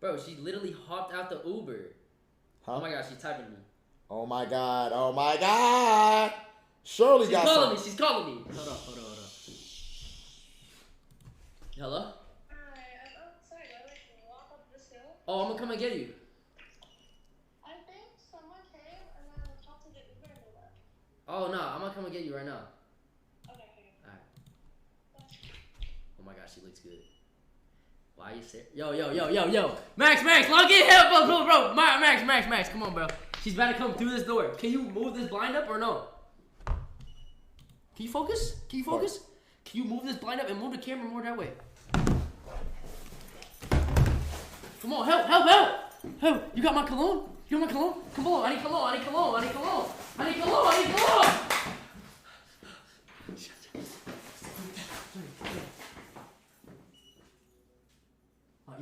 Bro, she literally hopped out the Uber. Huh? Oh my god, she's typing me. Oh my god. Oh my god. Surely She's got calling something. me. She's calling me. Hold on. Hello? Hi, I'm outside. I like walk up this hill. Oh, I'm gonna come and get you. I think someone came and then talked to the Uber and they left. Oh no, I'm gonna come and get you right now. Okay. Alright. Oh my gosh, she looks good. Why are you serious? Yo. Max, log in here, bro. Max, come on, bro. She's about to come through this door. Can you move this blind up or no? Can you focus? Can you move this blind up and move the camera more that way? Come on, help. You got my cologne? Come on, I need cologne.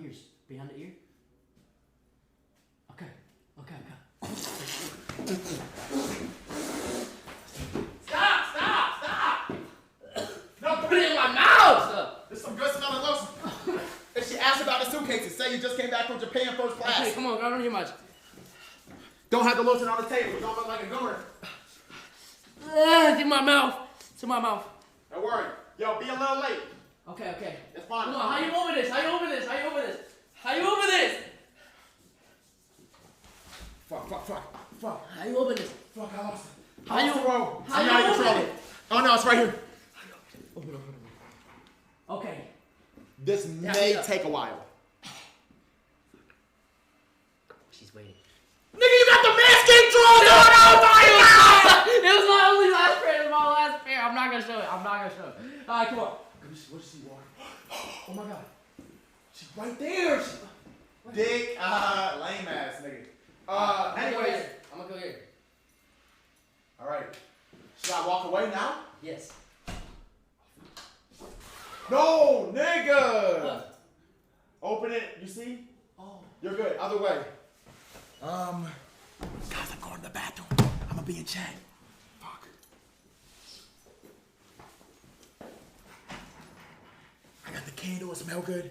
Ears. Behind the ear? Okay. Stop! No, put it in my mouth! There's some good smelling lotion. If she asks about the suitcases, say you just came back from Japan first class. Okay, come on, I don't hear much. Don't have the lotion on the table. Don't look like a gooner. It's in my mouth. Don't worry. Yo, be a little late. Okay. It's fine. Come on, how you over this? Fuck. How you open this? Fuck, I lost it. How you roll? how I'm you out of open control. it? Oh no, it's right here. Open it. Okay. This may take a while. She's waiting. Nigga, you got the masking drawn on! Oh my god! It was my only last pair. I'm not gonna show it. Alright, come on. Where's she walking? Oh my god. She's right there. Dick, lame ass nigga. Anyways. I'm gonna go here. Alright. Should I walk away now? Yes. No, nigga! Open it, you see? Oh. You're good, other way. Guys, I'm going to the bathroom. I'm gonna be in chat. Fuck. I got the candle, it smell good.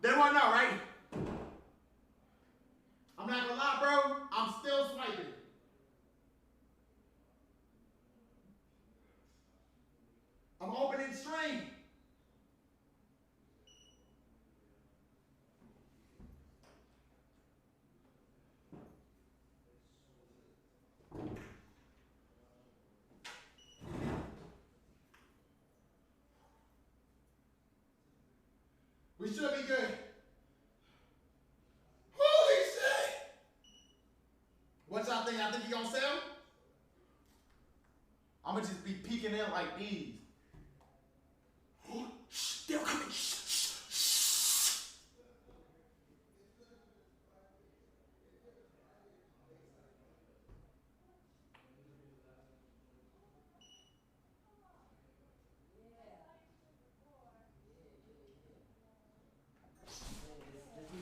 They won't know, right? I'm not gonna lie, bro. I'm still swiping. I'm opening stream. We should be good. Holy shit! What y'all think? I think you gonna sell? I'm gonna just be peeking in like these. Shh, they're coming. Shh.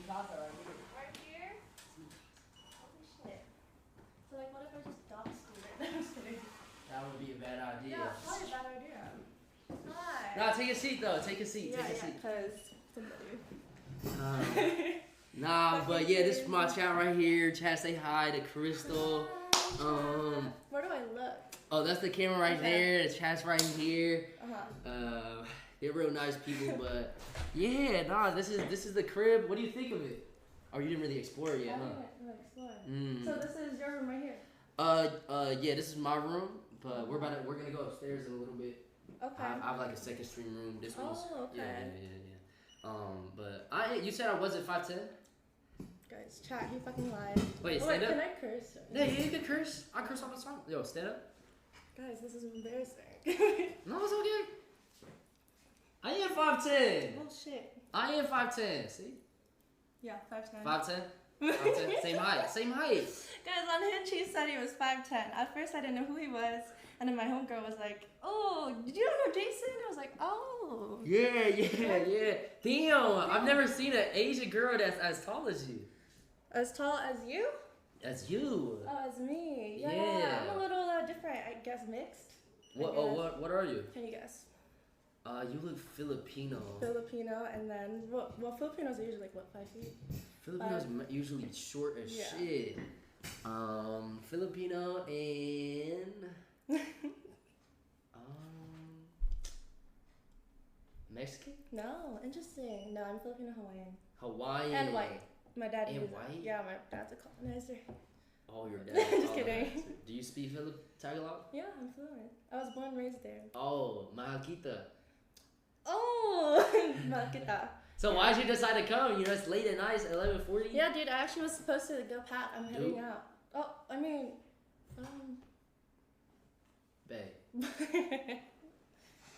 Right here? Holy shit. So like what if I just dog school it? I'm just kidding. That would be a bad idea. Yeah, probably a bad idea. Hi. Nah, take a seat though. Take a seat. Because somebody. Nah, but yeah, this is my chat right here. Chat, say hi to Crystal. Where do I look? Oh, that's the camera right there. The chat's right here. Uh-huh. They're real nice people, but yeah, nah, this is the crib. What do you think of it? Oh, you didn't really explore it yet, huh? I didn't explore. So this is your room right here. Yeah, this is my room, but we're gonna go upstairs in a little bit. Okay. I have like a second stream room. This one's okay. yeah. But you said I wasn't 5'10"? Guys, chat, he fucking lied. Wait, stand up. Can I curse? Yeah, you can curse. I curse all the time. Yo, stand up. Guys, this is embarrassing. No, it's okay. I am 5'10". Oh shit. I am 5'10". See? Yeah, 5'10". 5'10". Same height. Same height. Guys, on Hinge, he said he was 5'10". At first, I didn't know who he was. And then my homegirl was like, oh, did you know Jason? I was like, oh. Yeah. Damn, I've never seen an Asian girl that's as tall as you. As tall as you? As you. Oh, as me. Yeah. Yeah. I'm a little different. I guess mixed. What are you? Can you guess? You look Filipino. Filipino, and then, well, Filipinos are usually like, what, 5 feet? Filipinos usually short as shit. Filipino and Mexican? No, interesting. No, I'm Filipino Hawaiian. And white. My dad And is white? Yeah, my dad's a colonizer. Oh, your dad. Just kidding. Do you speak Tagalog? Yeah, I'm fluent. I was born and raised there. Oh, mahal kita. Oh, Makita. So why did you decide to come? You know, it's late at night, it's 11:40. Yeah, dude, I actually was supposed to go pack. I'm heading Dude. out. Oh, I mean, Babe.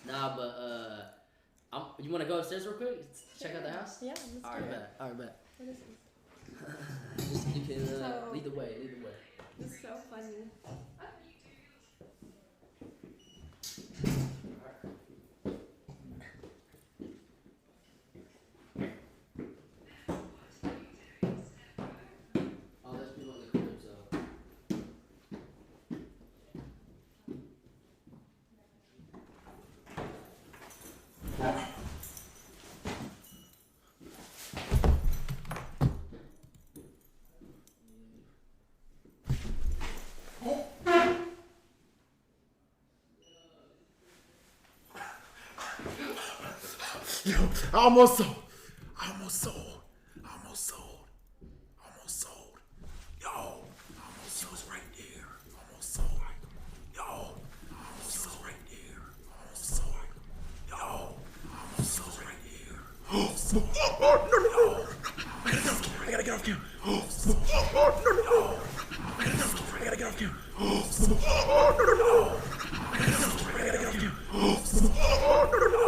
Nah, but you want to go upstairs real quick? Check out the house. Yeah, let's do it. Alright, bet. What is this? You can So- lead the way. This is so funny. Oh, there's people in the crib, so. Yo, I almost sold. Yo, I almost sold. Right there. Almost sold. Yo, I almost sold right there. Almost sold. Yo, I almost sold right there. Oh, no. I gotta get off camera. Oh, no. I gotta get off camera. Oh, no. I gotta get off camera. Oh, no.